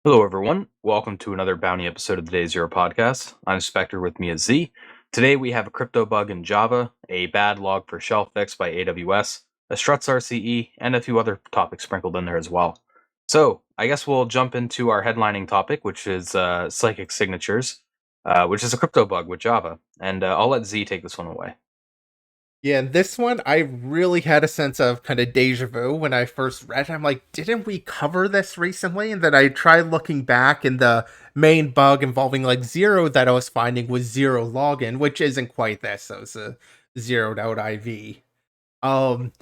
Hello, everyone. Welcome to another Bounty episode of the Day Zero podcast. I'm Spectre, with me is Z. Today we have a crypto bug in Java, a bad Log4Shell fix by AWS, a Struts RCE, and a few other topics sprinkled in there as well. So, I guess we'll jump into our headlining topic, which is psychic signatures, which is a crypto bug with Java. And I'll let Z take this one away. Yeah, and this one I really had a sense of kind of deja vu when I first read it. I'm like, didn't we cover this recently? And then I tried looking back, and the main bug involving like zero that I was finding was zero login, which isn't quite this. So it's a zeroed out IV. Um,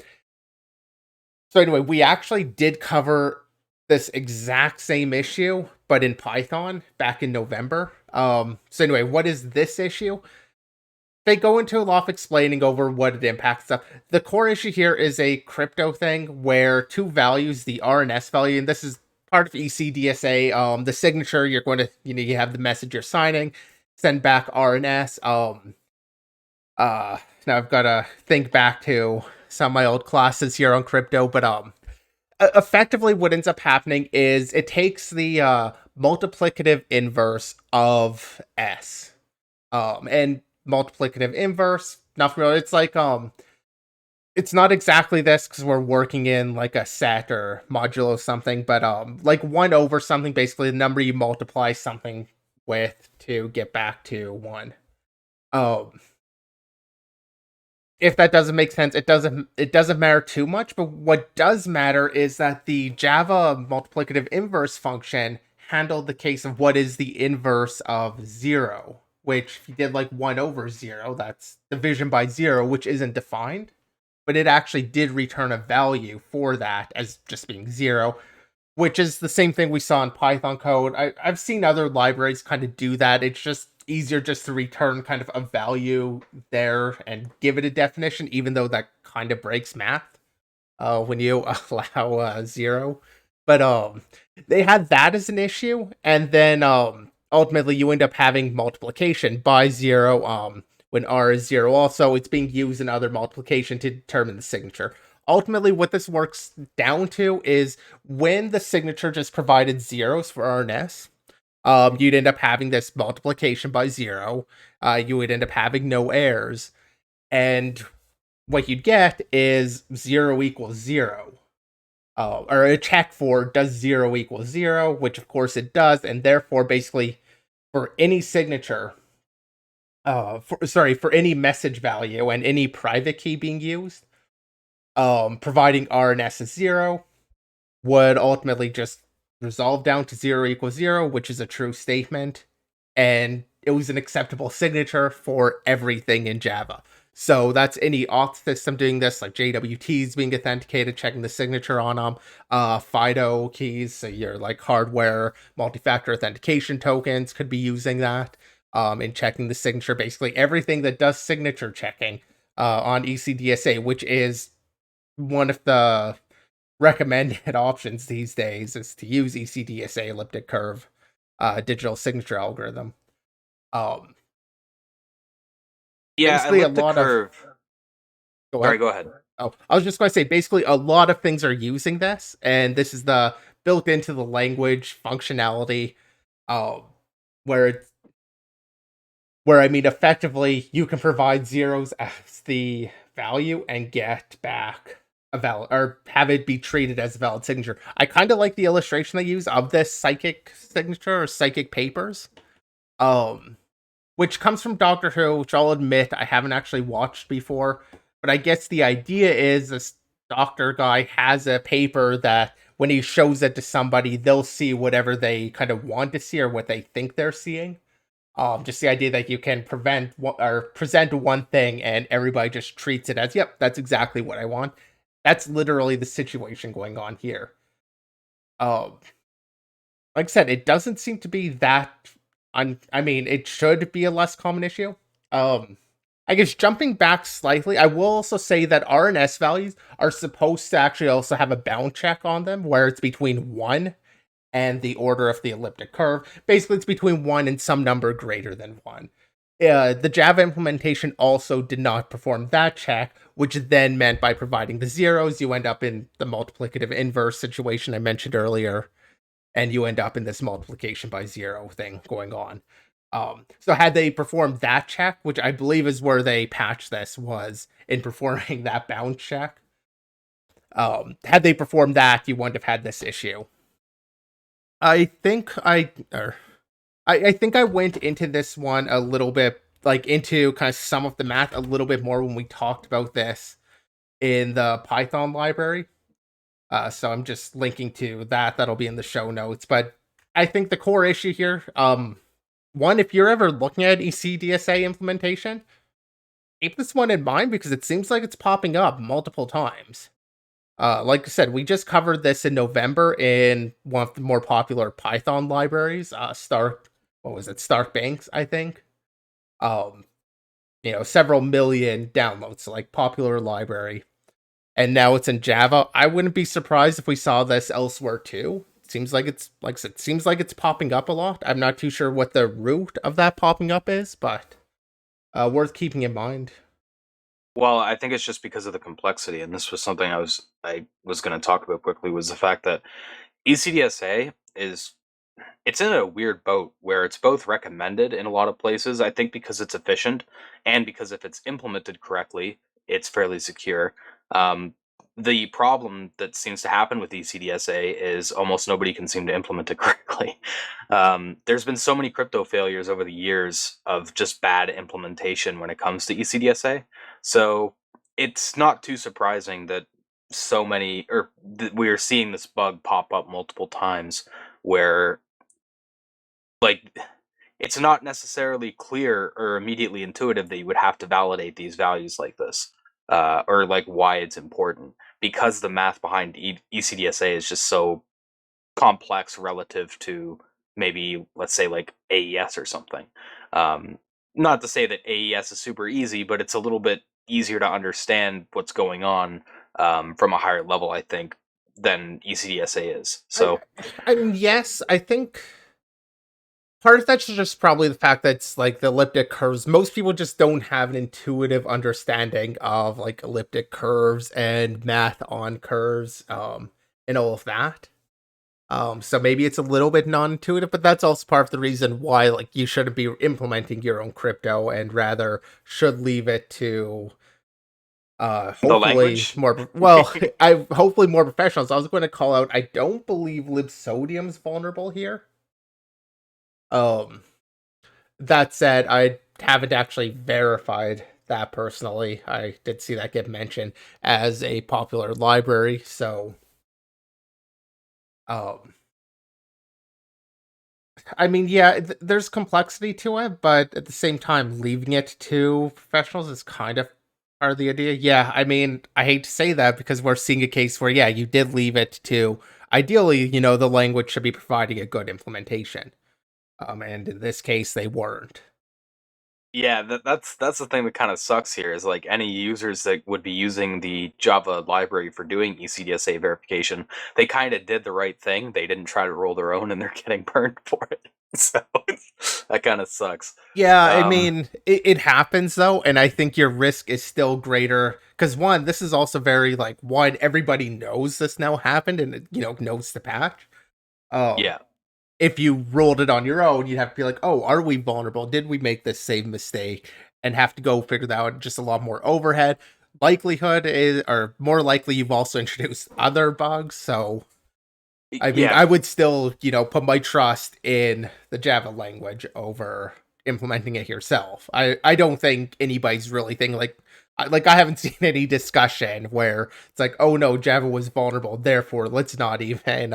so anyway, we actually did cover this exact same issue, but in Python back in November. So anyway, what is this issue? They go into a lot of explaining over what it impacts stuff. The core issue here is a crypto thing where two values, the R and S value, and this is part of ECDSA. The signature you're going to, you have the message you're signing, send back R and S. Now I've got to think back to some of my old classes here on crypto, but effectively what ends up happening is it takes the multiplicative inverse of S. And multiplicative inverse, not familiar. It's like it's not exactly this because we're working in like a set or modulo something, but like 1 over something, basically the number you multiply something with to get back to 1. Um if that doesn't make sense, it doesn't matter too much, but what does matter is that the Java multiplicative inverse function handled the case of what is the inverse of 0, which if you did like 1 over 0, that's division by 0, which isn't defined, but it actually did return a value for that as just being 0, which is the same thing we saw in Python code. I've seen other libraries kind of do that. It's just easier just to return kind of a value there and give it a definition, even though that kind of breaks math when you allow 0. But they had that as an issue, and then ultimately you end up having multiplication by 0 when R is 0. Also, it's being used in other multiplication to determine the signature. Ultimately, what this works down to is when the signature just provided zeros for RNS, you'd end up having this multiplication by 0. You would end up having no errors. And what you'd get is 0 equals 0. Or a check for does 0 equal 0, which of course it does. And therefore, basically, for any signature, for any message value and any private key being used, providing RNS is 0 would ultimately just resolve down to 0 equals 0, which is a true statement. And it was an acceptable signature for everything in Java. So that's any auth system doing this, like JWTs being authenticated, checking the signature on them, FIDO keys, so your like hardware multi-factor authentication tokens could be using that in checking the signature. Basically, everything that does signature checking on ECDSA, which is one of the recommended options these days, is to use ECDSA elliptic curve digital signature algorithm. Um, Yeah, Basically, a elliptic lot of curve. go Sorry, ahead. go ahead. Oh, I was just going to say, basically, a lot of things are using this, and this is the built into the language functionality, um, where it's where I mean, effectively, you can provide zeros as the value and get back a valid, or have it be treated as a valid signature. I kind of like the illustration they use of this psychic signature or psychic papers, um, which comes from Doctor Who, which I'll admit I haven't actually watched before. But I guess the idea is this doctor guy has a paper that when he shows it to somebody, they'll see whatever they kind of want to see or what they think they're seeing. Just the idea that you can or present one thing and everybody just treats it as, yep, that's exactly what I want. That's literally the situation going on here. Um, like I said, it doesn't seem to be that. I mean, it should be a less common issue. Um, I guess jumping back slightly, I will also say that RNS values are supposed to actually also have a bound check on them, where it's between 1 and the order of the elliptic curve. Basically, it's between 1 and some number greater than 1. The Java implementation also did not perform that check, which then meant by providing the zeros, you end up in the multiplicative inverse situation I mentioned earlier. and you end up in this multiplication by zero thing going on. So had they performed that check, which I believe is where they patched this, was in performing that bound check. Had they performed that, you wouldn't have had this issue. I think I think I went into this one a little bit, like into kind of some of the math a little bit more when we talked about this in the Python library. So I'm just linking to that. That'll be in the show notes. But I think the core issue here, one, if you're ever looking at ECDSA implementation, keep this one in mind because it seems like it's popping up multiple times. Like I said, we just covered this in November in one of the more popular Python libraries, what was it, Stark Banks, I think. Um, several million downloads, so like popular library. And now it's in Java. I wouldn't be surprised if we saw this elsewhere too. It seems like it's like I said, seems like it's popping up a lot. I'm not too sure what the root of that popping up is, but worth keeping in mind. Well, I think it's just because of the complexity, and this was something I was going to talk about quickly, was the fact that ECDSA is it's in a weird boat where it's both recommended in a lot of places, I think because it's efficient, and because if it's implemented correctly, it's fairly secure. Um, the problem that seems to happen with ECDSA is almost nobody can seem to implement it correctly. There's been so many crypto failures over the years of just bad implementation when it comes to ECDSA. So it's not too surprising that so many, or we are seeing this bug pop up multiple times where like it's not necessarily clear or immediately intuitive that you would have to validate these values like this, or like why it's important, because the math behind ECDSA is just so complex relative to maybe, let's say, like AES or something. um, Not to say that AES is super easy, but it's a little bit easier to understand what's going on, from a higher level, I think, than ECDSA is. I, So I mean, yes, I think part of that's just probably the fact that it's like the elliptic curves. Most people just don't have an intuitive understanding of like elliptic curves and math on curves, and all of that. So maybe it's a little bit non-intuitive, but that's also part of the reason why like you shouldn't be implementing your own crypto and rather should leave it to the hopefully language. more well I hopefully more professionals. I was going to call out, I don't believe libsodium's vulnerable here. Um that said, I haven't actually verified that personally. I did see that get mentioned as a popular library, so um I mean, yeah, there's complexity to it, but at the same time, leaving it to professionals is kind of part of the idea. Yeah, I mean, I hate to say that because we're seeing a case where, yeah, you did leave it to, ideally, the language should be providing a good implementation. And in this case, they weren't. Yeah, that's the thing that kind of sucks here is like any users that would be using the Java library for doing ECDSA verification, they kind of did the right thing. They didn't try to roll their own, and they're getting burned for it. So that kind of sucks. Yeah, I Um, mean, it happens though, and I think your risk is still greater because one, this is also very like one, everybody knows this now happened and knows the patch. Um, yeah, if you rolled it on your own, you'd have to be like, oh, are we vulnerable? Did we make this same mistake? And have to go figure that out. Just a lot more overhead. Likelihood is, or more likely, you've also introduced other bugs. So, I mean, yeah, I would still, put my trust in the Java language over implementing it yourself. I don't think anybody's really thinking like I haven't seen any discussion where it's like, oh no, Java was vulnerable, therefore let's not even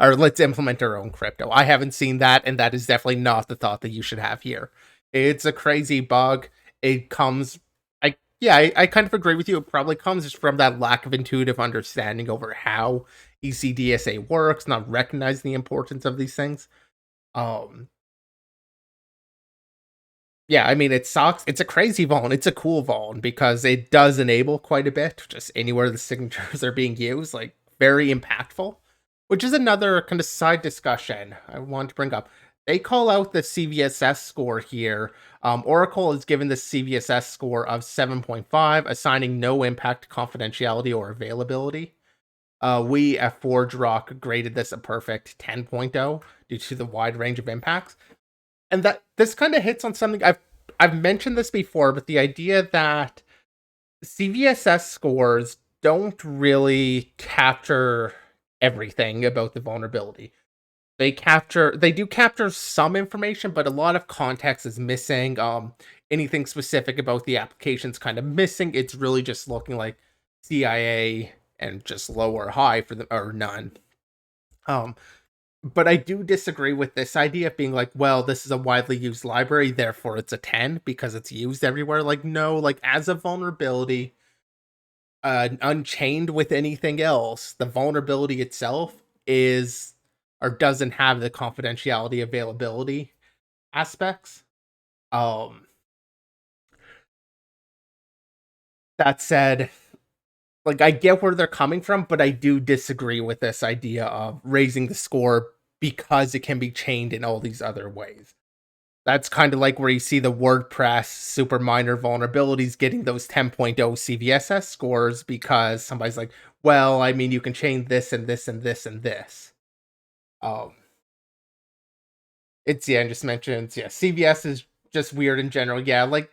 or let's implement our own crypto. I haven't seen that, and that is definitely not the thought that you should have here. It's a crazy bug. It comes I kind of agree with you. It probably comes from that lack of intuitive understanding over how ECDSA works, not recognizing the importance of these things. Um, yeah, I mean, it sucks. It's a crazy vuln. It's a cool vuln because it does enable quite a bit, just anywhere the signatures are being used, like very impactful, which is another kind of side discussion I want to bring up. They call out the CVSS score here. Oracle is given the CVSS score of 7.5, assigning no impact to confidentiality or availability. We at Forge Rock graded this a perfect 10.0 due to the wide range of impacts. And that this kind of hits on something I've mentioned this before, but the idea that CVSS scores don't really capture everything about the vulnerability. They do capture some information, but a lot of context is missing. Anything specific about the application's kind of missing. It's really just looking like CIA and just low or high for the or none. Um, but I do disagree with this idea of being like, well, this is a widely used library, therefore it's a 10 because it's used everywhere. Like, no, like as a vulnerability, unchained with anything else, the vulnerability itself is or doesn't have the confidentiality availability aspects. Um that said, like I get where they're coming from, but I do disagree with this idea of raising the score because it can be chained in all these other ways. That's kind of like where you see the WordPress super minor vulnerabilities getting those 10.0 CVSS scores because somebody's like, well, I mean, you can chain this and this and this and this. Um, it's yeah, and just mentions yeah, CVS is just weird in general. Yeah, like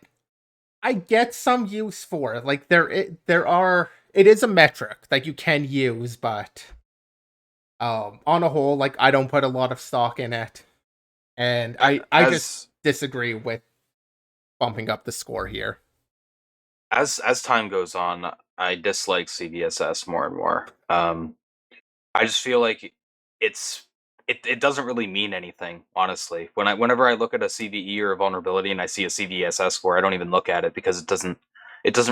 I get some use for it. Like there are it is a metric that you can use, but on a whole, like I don't put a lot of stock in it, and I just As disagree with bumping up the score here. as time goes on, I dislike CVSS more and more. I just feel like it doesn't really mean anything, honestly. Whenever I look at a CVE or a vulnerability and I see a CVSS score, I don't even look at it because it doesn't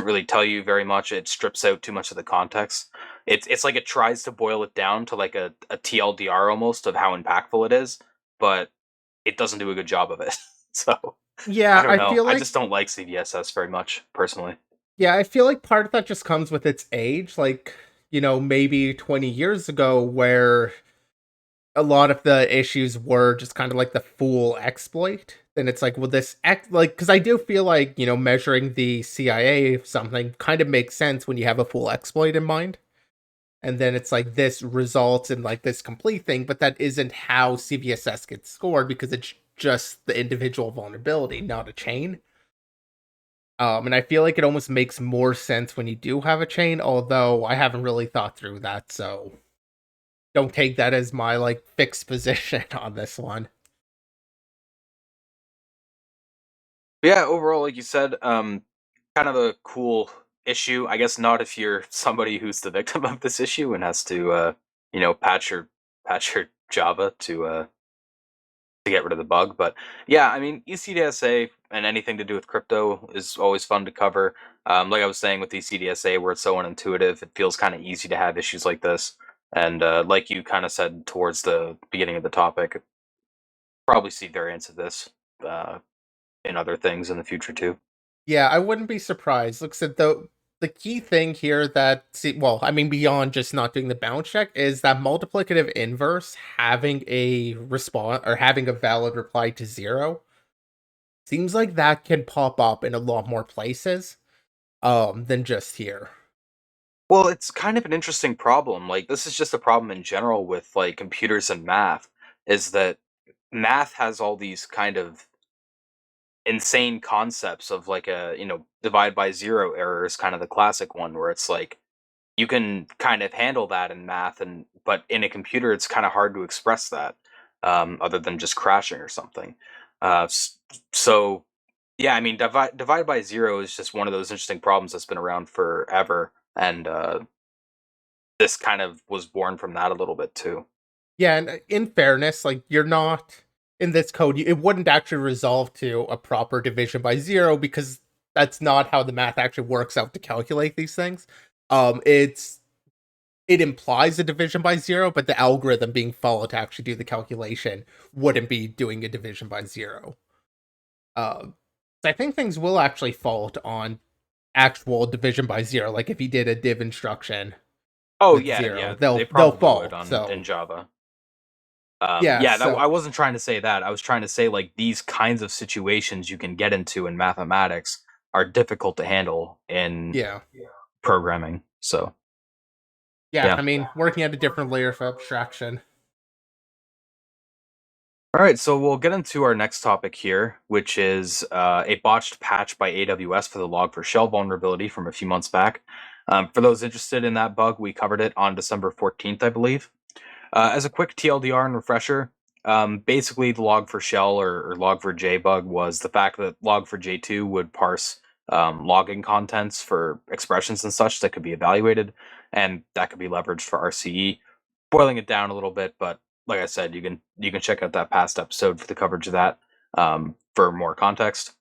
really tell you very much. It strips out too much of the context. It's like it tries to boil it down to like a TLDR almost of how impactful it is, but it doesn't do a good job of it. So I Yeah, don't I know. feel I like just don't like CVSS very much personally. yeah, I feel like part of that just comes with its age. Like, maybe 20 years ago, where a lot of the issues were just kind of like the full exploit. Then it's like, well, like, because I do feel like, measuring the CIA of something kind of makes sense when you have a full exploit in mind. And then it's like this results in like this complete thing, but that isn't how CVSS gets scored because it's just the individual vulnerability, not a chain. And I feel like it almost makes more sense when you do have a chain, although I haven't really thought through that, so don't take that as my like fixed position on this one. But yeah, overall, like you said, kind of a cool issue. I guess not if you're somebody who's the victim of this issue and has to, patch your Java to get rid of the bug. But yeah, I mean, ECDSA and anything to do with crypto is always fun to cover. Like I was saying with ECDSA, where it's so unintuitive, it feels kind of easy to have issues like this. And like you kind of said towards the beginning of the topic, probably see variants of this uh, in other things in the future too. Yeah, I wouldn't be surprised. Looks at the key thing here that well, I mean beyond just not doing the bounce check is that multiplicative inverse having a response or having a valid reply to zero seems like that can pop up in a lot more places than just here. Well, it's kind of an interesting problem. Like this is just a problem in general with like computers and math is that math has all these kind of insane concepts of like a, divide by zero error is kind of the classic one where it's like you can kind of handle that in math and but in a computer it's kind of hard to express that other than just crashing or something. So yeah, I mean divide by zero is just one of those interesting problems that's been around forever and this kind of was born from that a little bit too. Yeah, and in fairness, like you're not in this code, it wouldn't actually resolve to a proper division by zero because that's not how the math actually works out to calculate these things. It implies a division by zero, but the algorithm being followed to actually do the calculation wouldn't be doing a division by zero. Um, so I think things will actually fault on actual division by zero. Like if you did a div instruction Oh with yeah, zero, yeah, they they'll probably would fault. on in So Java. yeah, Yeah, that so I wasn't trying to say that. I was trying to say like these kinds of situations you can get into in mathematics are difficult to handle in yeah. programming. So Yeah, Yeah. I mean, working at a different layer of abstraction. All right, so we'll get into our next topic here, which is a botched patch by AWS for the Log4Shell vulnerability from a few months back. For those interested in that bug, we covered it on December 14th, I believe. As a quick TLDR and refresher, basically the Log4Shell or Log4j bug was the fact that Log4j2 would parse logging contents for expressions and such that could be evaluated, and that could be leveraged for RCE. Boiling it down a little bit, but like I said, you can check out that past episode for the coverage of that for more context.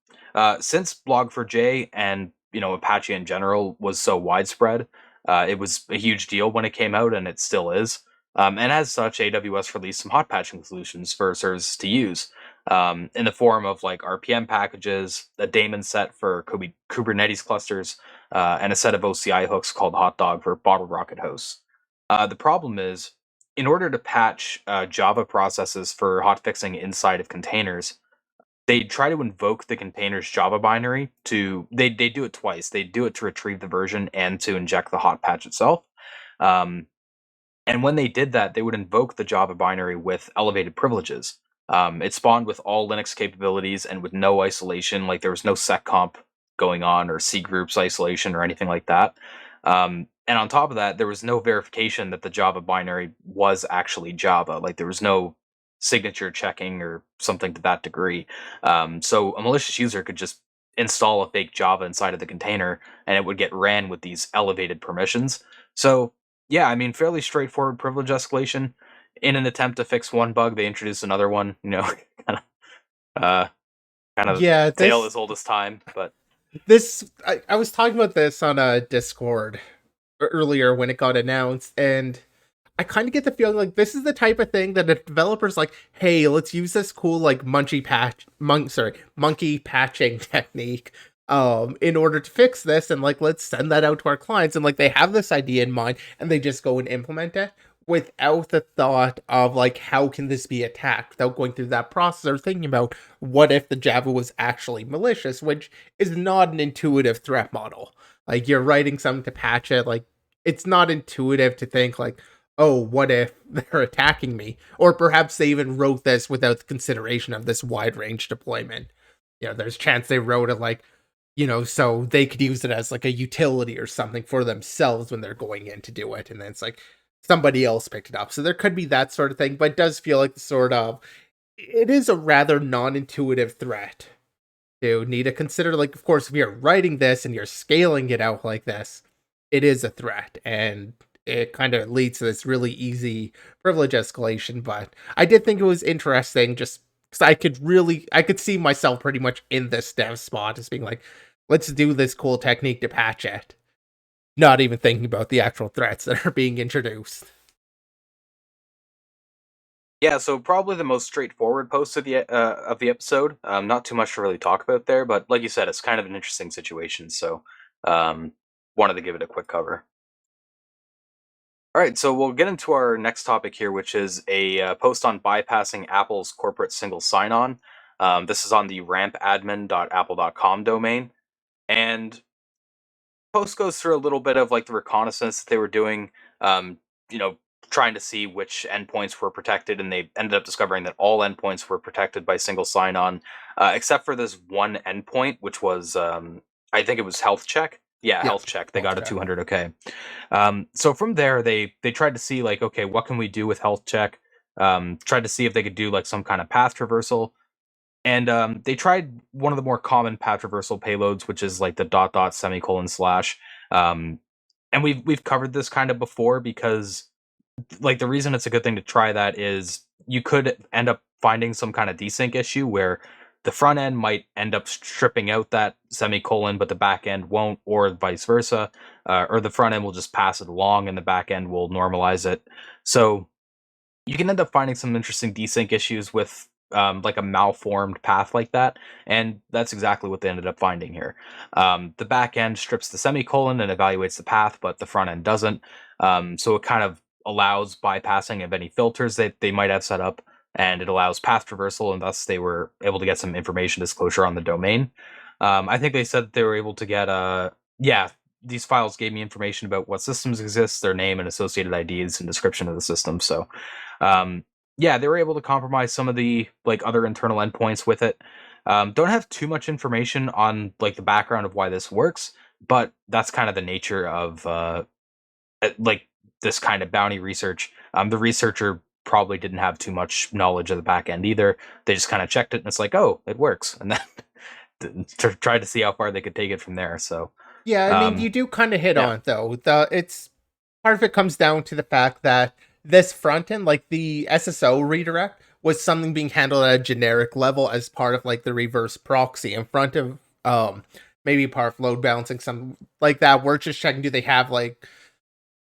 Since Log4j and Apache in general was so widespread, it was a huge deal when it came out, and it still is. And as such, AWS released some hot patching solutions for services to use in the form of like RPM packages, a daemon set for Kubernetes clusters, and a set of OCI hooks called Hotdog for bottle rocket hosts. The problem is, in order to patch Java processes for hotfixing inside of containers, they try to invoke the container's Java binary to they do it twice. They do it to retrieve the version and to inject the hot patch itself. Um, and when they did that, they would invoke the Java binary with elevated privileges. It spawned with all Linux capabilities and with no isolation, like there was no seccomp going on or C groups isolation or anything like that. And on top of that, there was no verification that the Java binary was actually Java. Like there was no signature checking or something to that degree. So a malicious user could just install a fake Java inside of the container and it would get ran with these elevated permissions. So yeah, I mean, fairly straightforward privilege escalation. In an attempt to fix one bug, they introduce another one. Kind of, kind of Yeah, tale as old as time. But I was talking about this on a Discord earlier when it got announced, and I kind of get the feeling like this is the type of thing that a developer's like, hey, let's use this cool like monkey patching technique in order to fix this, and like let's send that out to our clients, and like they have this idea in mind and they just go and implement it without the thought of like how can this be attacked, without going through that process or thinking about what if the Java was actually malicious, which is not an intuitive threat model. Like you're writing something to patch it, like it's not intuitive to think like, oh, what if they're attacking me? Or perhaps they even wrote this without the consideration of this wide range deployment. There's a chance they wrote it like, so they could use it as like a utility or something for themselves when they're going in to do it. And then it's like somebody else picked it up. So there could be that sort of thing, but it does feel like it is a rather non intuitive threat to need to consider. Like, of course, if you're writing this and you're scaling it out like this, it is a threat. And it kind of leads to this really easy privilege escalation. But I did think it was interesting just because I could see myself pretty much in this dev spot as being like, let's do this cool technique to patch it. Not even thinking about the actual threats that are being introduced. yeah, so probably the most straightforward post of the episode. Not too much to really talk about there, but like you said, it's kind of an interesting situation. So um, wanted to give it a quick cover. All right, so we'll get into our next topic here, which is a post on bypassing Apple's corporate single sign-on. This is on the rampadmin.apple.com domain, and post goes through a little bit of like the reconnaissance that they were doing, um, you know, trying to see which endpoints were protected, and they ended up discovering that all endpoints were protected by single sign-on, except for this one endpoint, which was I think it was health check. Yeah, Yeah. health check. They Well, got a 200. Okay. So from there, they tried to see like, okay, what can we do with health check? Tried to see if they could do like some kind of path traversal, and they tried one of the more common path traversal payloads, which is like the dot dot semicolon slash. Um, and we've covered this kind of before because like the reason it's a good thing to try that is you could end up finding some kind of desync issue where the front end might end up stripping out that semicolon, but the back end won't, or vice versa, or the front end will just pass it along and the back end will normalize it. So you can end up finding some interesting desync issues with like a malformed path like that, and that's exactly what they ended up finding here. The back end strips the semicolon and evaluates the path, but the front end doesn't. So it kind of allows bypassing of any filters that they might have set up, and it allows path traversal, and thus they were able to get some information disclosure on the domain. I think they said that they were able to get yeah. these files gave me information about what systems exist, their name and associated IDs, and description of the system. So, yeah, they were able to compromise some of the like other internal endpoints with it. Don't have too much information on like the background of why this works, but that's kind of the nature of like this kind of bounty research. The researcher probably didn't have too much knowledge of the back end either. They just kind of checked it and it's like, oh, it works, and then to try to see how far they could take it from there. So, Yeah, I mean, um, you do kind of hit yeah, on it, though. It's part of it comes down to the fact that this front end, like the SSO redirect, was something being handled at a generic level as part of like the reverse proxy in front of maybe part of load balancing, something like that. We're just checking, do they have like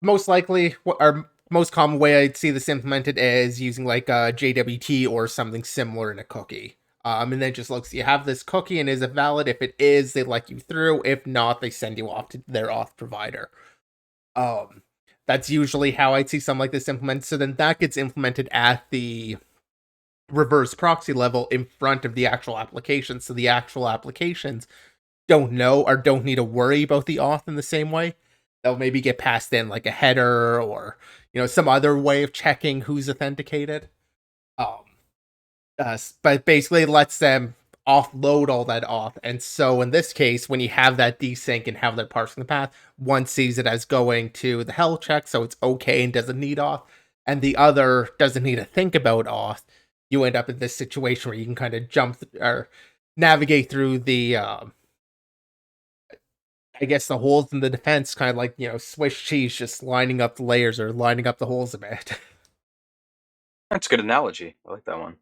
most likely what our most common way I'd see this implemented is using like a JWT or something similar in a cookie. And then just looks, you have this cookie and is it valid? If it is, they let you through. If not, they send you off to their auth provider. Um, that's usually how I'd see something like this implemented. So then that gets implemented at the reverse proxy level in front of the actual application. So the actual applications don't know or don't need to worry about the auth in the same way. They'll maybe get passed in like a header or some other way of checking who's authenticated. Um, but basically it lets them offload all that auth. And so in this case, when you have that desync and have that parsing the path, one sees it as going to the health check, so it's okay and doesn't need auth, and the other doesn't need to think about auth. You end up in this situation where you can kind of or navigate through the I guess the holes in the defense, kind of like, Swiss cheese, just lining up the layers or lining up the holes a bit. that's a good analogy. I like that one.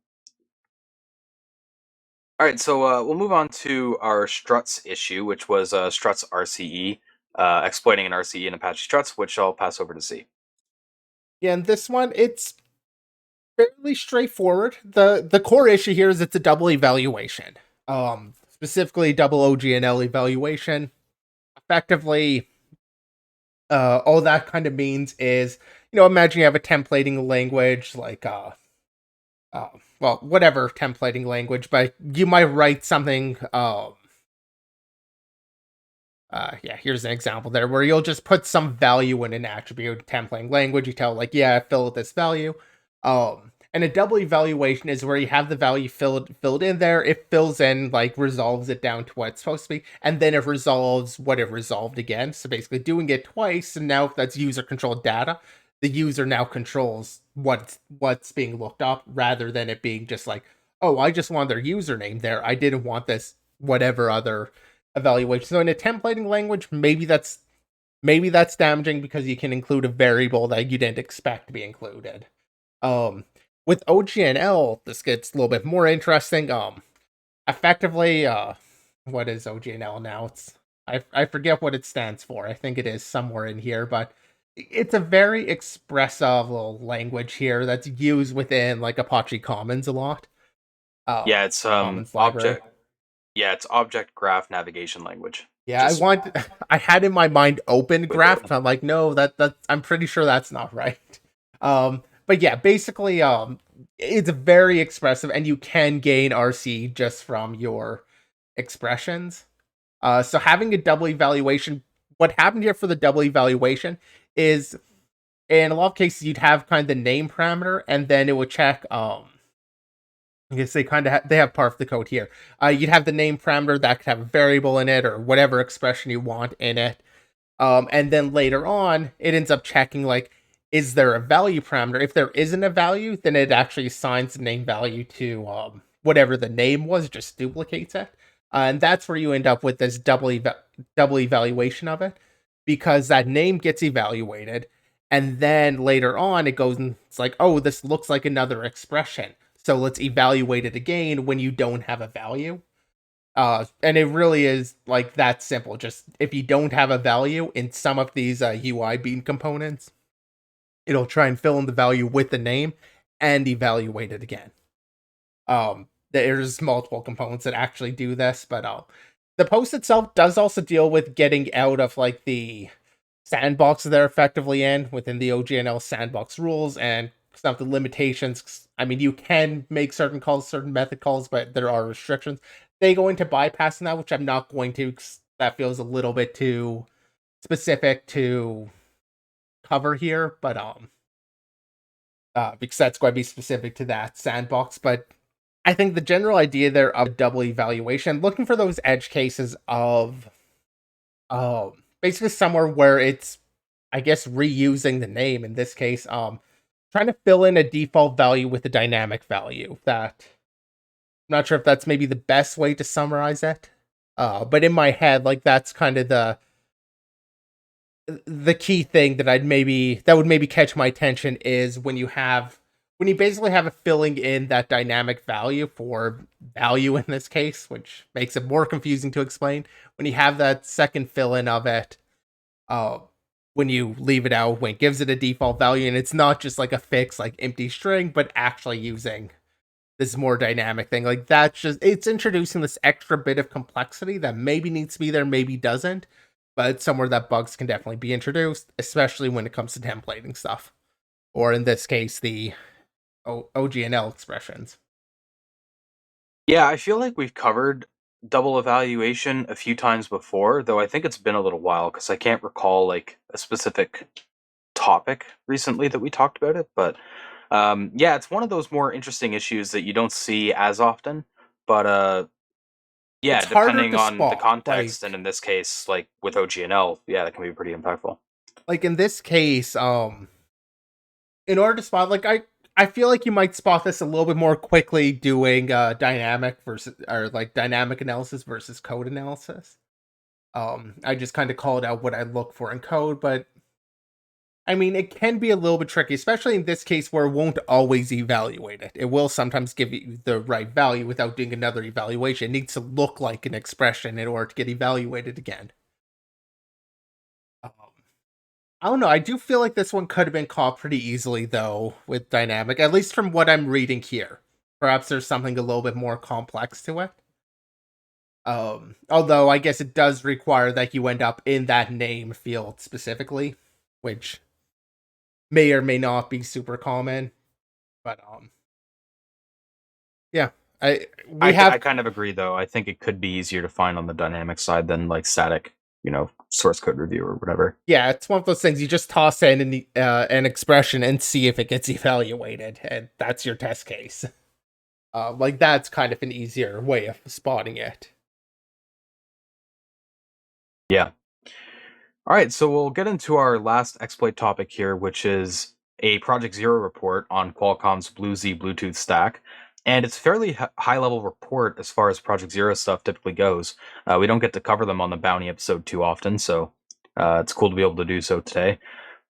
All right, so we'll move on to our struts issue, which was struts RCE, exploiting an RCE in Apache struts, which I'll pass over to C. Yeah, and this one, it's fairly straightforward. The core issue here is it's a double evaluation. Specifically double OGNL evaluation. Effectively, all that kind of means is, imagine you have a templating language like well, whatever templating language, but you might write something yeah, here's an example there where you'll just put some value in an attribute templating language. You tell like, yeah, fill with this value. And a double evaluation is where you have the value filled in there. It fills in, like resolves it down to what it's supposed to be, and then it resolves what it resolved again. So basically doing it twice, and now if that's user controlled data, the user now controls what's being looked up rather than it being just like, oh, I just want their username there. I didn't want this whatever other evaluation. So in a templating language, maybe that's damaging because you can include a variable that you didn't expect to be included. With OGNL, this gets a little bit more interesting. Effectively, what is OGNL now? I forget what it stands for. I think it is somewhere in here, but it's a very expressive little language here that's used within like Apache Commons a lot. Yeah, it's Commons library. object. Yeah, it's object graph navigation language. Yeah, Just I had in my mind open graph, but I'm like, no, that I'm pretty sure that's not right. But yeah, basically, it's very expressive, and you can gain RC just from your expressions. So having a double evaluation, what happened here for the double evaluation is, in a lot of cases, you'd have kind of the name parameter, and then it would check, I guess they have part of the code here. You'd have the name parameter that could have a variable in it or whatever expression you want in it. And then later on, it ends up checking like, is there a value parameter? If there isn't a value, then it actually assigns the name value to whatever the name was, just duplicates it. And that's where you end up with this double evaluation of it, because that name gets evaluated, and then later on it goes and it's like, oh, this looks like another expression, so let's evaluate it again when you don't have a value. And it really is like that simple. Just if you don't have a value in some of these UI bean components, it'll try and fill in the value with the name and evaluate it again. There's multiple components that actually do this, but the post itself does also deal with getting out of like the sandbox they're effectively in within the OGNL sandbox rules and some of the limitations. I mean, you can make certain calls, certain method calls, but there are restrictions. They go into bypassing that, which I'm not going to. 'Cause that feels a little bit too specific to cover here, but because that's going to be specific to that sandbox. But I think the general idea there of double evaluation, looking for those edge cases of basically somewhere where it's, I guess, reusing the name in this case, trying to fill in a default value with a dynamic value. That I'm not sure if that's maybe the best way to summarize it. But in my head, like that's kind of the key thing that would maybe catch my attention is when you basically have a filling in that dynamic value for value in this case, which makes it more confusing to explain. When you have that second fill in of it, uh, when you leave it out, when it gives it a default value, and it's not just like a fixed like empty string, but actually using this more dynamic thing. Like that's just it's introducing this extra bit of complexity that maybe needs to be there, maybe doesn't, but it's somewhere that bugs can definitely be introduced, especially when it comes to templating stuff, or in this case, the OGNL expressions. Yeah, I feel like we've covered double evaluation a few times before, though I think it's been a little while because I can't recall like a specific topic recently that we talked about it. But yeah, it's one of those more interesting issues that you don't see as often. But yeah, It's harder depending to on the spot, context, and in this case, like with OGNL, yeah, that can be pretty impactful. like in this case, in order to spot, like I feel like you might spot this a little bit more quickly doing dynamic versus or like dynamic analysis versus code analysis. I just kind of called out what I look for in code, but I mean, it can be a little bit tricky, especially in this case where it won't always evaluate it. It will sometimes give you the right value without doing another evaluation. It needs to look like an expression in order to get evaluated again. Um, I don't know. I do feel like this one could have been caught pretty easily, though, with dynamic, at least from what I'm reading here. Perhaps there's something a little bit more complex to it. Although I guess it does require that you end up in that name field specifically, which may or may not be super common. But yeah, I we I have kind of agree, though. I think it could be easier to find on the dynamic side than like static, source code review or whatever. yeah, it's one of those things you just toss in an expression and see if it gets evaluated, and that's your test case. Like that's kind of an easier way of spotting it. Yeah. All right, so we'll get into our last exploit topic here, which is a Project Zero report on Qualcomm's bluez Bluetooth stack. And it's a fairly high level report as far as Project Zero stuff typically goes. We don't get to cover them on the Bounty episode too often, so it's cool to be able to do so today.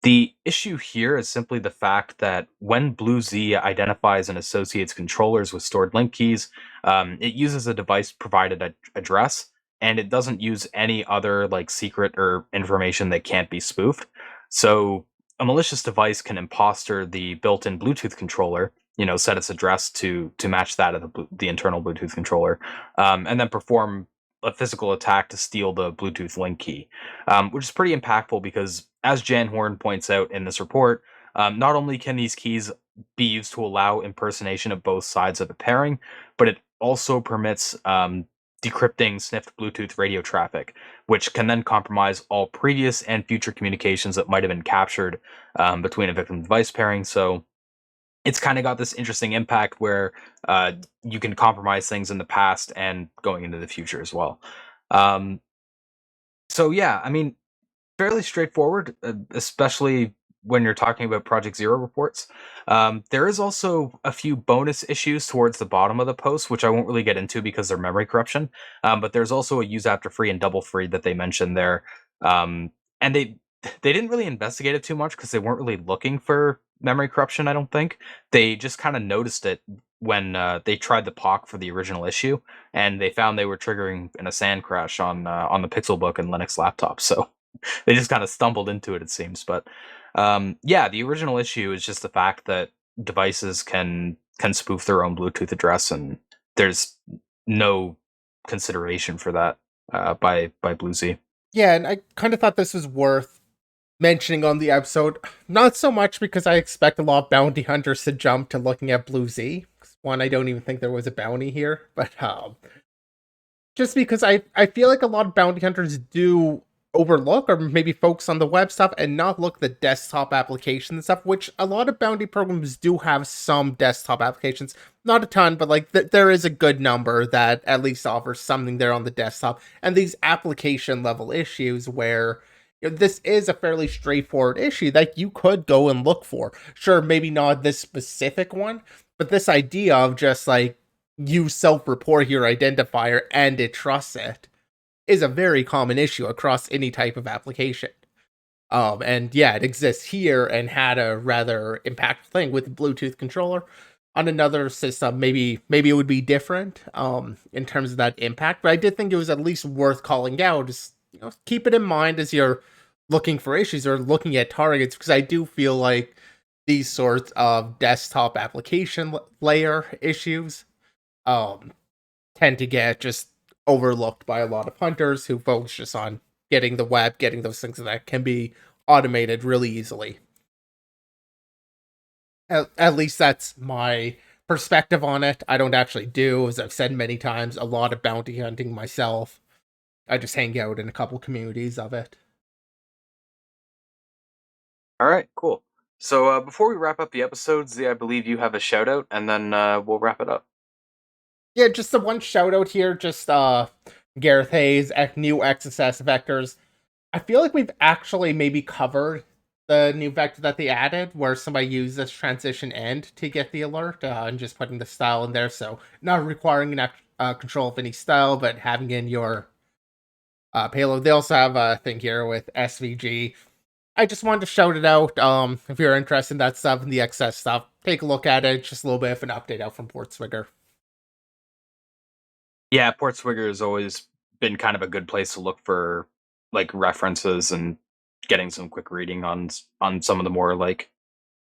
The issue here is simply the fact that when bluez identifies and associates controllers with stored link keys, it uses a device provided address, and it doesn't use any other like secret or information that can't be spoofed. So a malicious device can imposter the built-in Bluetooth controller, set its address to match that of the internal Bluetooth controller, and then perform a physical attack to steal the Bluetooth link key, which is pretty impactful because, as Jan Horn points out in this report, not only can these keys be used to allow impersonation of both sides of the pairing, but it also permits decrypting sniffed Bluetooth radio traffic, which can then compromise all previous and future communications that might have been captured between a victim device pairing. So it's kind of got this interesting impact where you can compromise things in the past and going into the future as well. Um, so yeah, I mean, fairly straightforward, especially when you're talking about Project Zero reports. There is also a few bonus issues towards the bottom of the post, which I won't really get into because they're memory corruption. But there's also a use after free and double free that they mentioned there, and they didn't really investigate it too much because they weren't really looking for memory corruption. I don't think they just kind of noticed it when they tried the POC for the original issue, and they found they were triggering in a sand crash on the Pixelbook and Linux laptops. So they just kind of stumbled into it, it seems. But yeah, the original issue is just the fact that devices can spoof their own Bluetooth address, and there's no consideration for that by bluez. Yeah, and I kind of thought this was worth mentioning on the episode. Not so much because I expect a lot of bounty hunters to jump to looking at bluez. One, I don't even think there was a bounty here, but just because I feel like a lot of bounty hunters do overlook or maybe focus on the web stuff and not look at the desktop application and stuff, which a lot of bounty programs do have some desktop applications. Not a ton, but like there is a good number that at least offers something there on the desktop. And these application level issues where this is a fairly straightforward issue that you could go and look for. Sure, maybe not this specific one, but this idea of just like you self-report your identifier and it trusts it is a very common issue across any type of application. And yeah, it exists here and had a rather impactful thing with the Bluetooth controller. On another system, maybe it would be different in terms of that impact. But I did think it was at least worth calling out. Just keep it in mind as you're looking for issues or looking at targets, because I do feel like these sorts of desktop application layer issues um, tend to get just overlooked by a lot of hunters who focus just on getting the web, getting those things that can be automated really easily. At least that's my perspective on it. I don't actually do, as I've said many times, a lot of bounty hunting myself. I just hang out in a couple communities of it. All right, cool. So before we wrap up the episode, Z, I believe you have a shout out, and then we'll wrap it up. Yeah, just the one shout out here, just Gareth Hayes, new XSS vectors. I feel like we've actually maybe covered the new vector that they added, where somebody used this transition end to get the alert and just putting the style in there. So not requiring an control of any style, but having in your payload. They also have a thing here with SVG. I just wanted to shout it out. If you're interested in that stuff and the XS stuff, take a look at it. Just a little bit of an update out from Portswigger. Yeah, Portswigger has always been kind of a good place to look for like references and getting some quick reading on some of the more like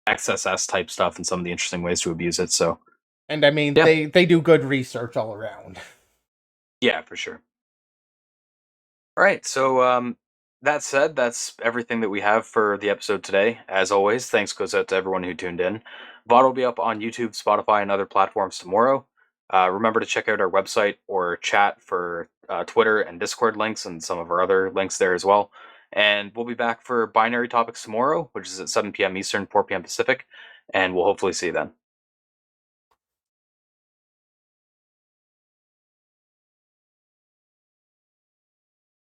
XSS type stuff and some of the interesting ways to abuse it. So And I mean, yeah, they do good research all around. yeah, for sure. All right. So that said, that's everything that we have for the episode today. As always, thanks goes out to everyone who tuned in. VOD will be up on YouTube, Spotify, and other platforms tomorrow. Remember to check out our website or chat for Twitter and Discord links and some of our other links there as well. And we'll be back for binary topics tomorrow, which is at 7 p.m. Eastern, 4 p.m. Pacific. And we'll hopefully see you then.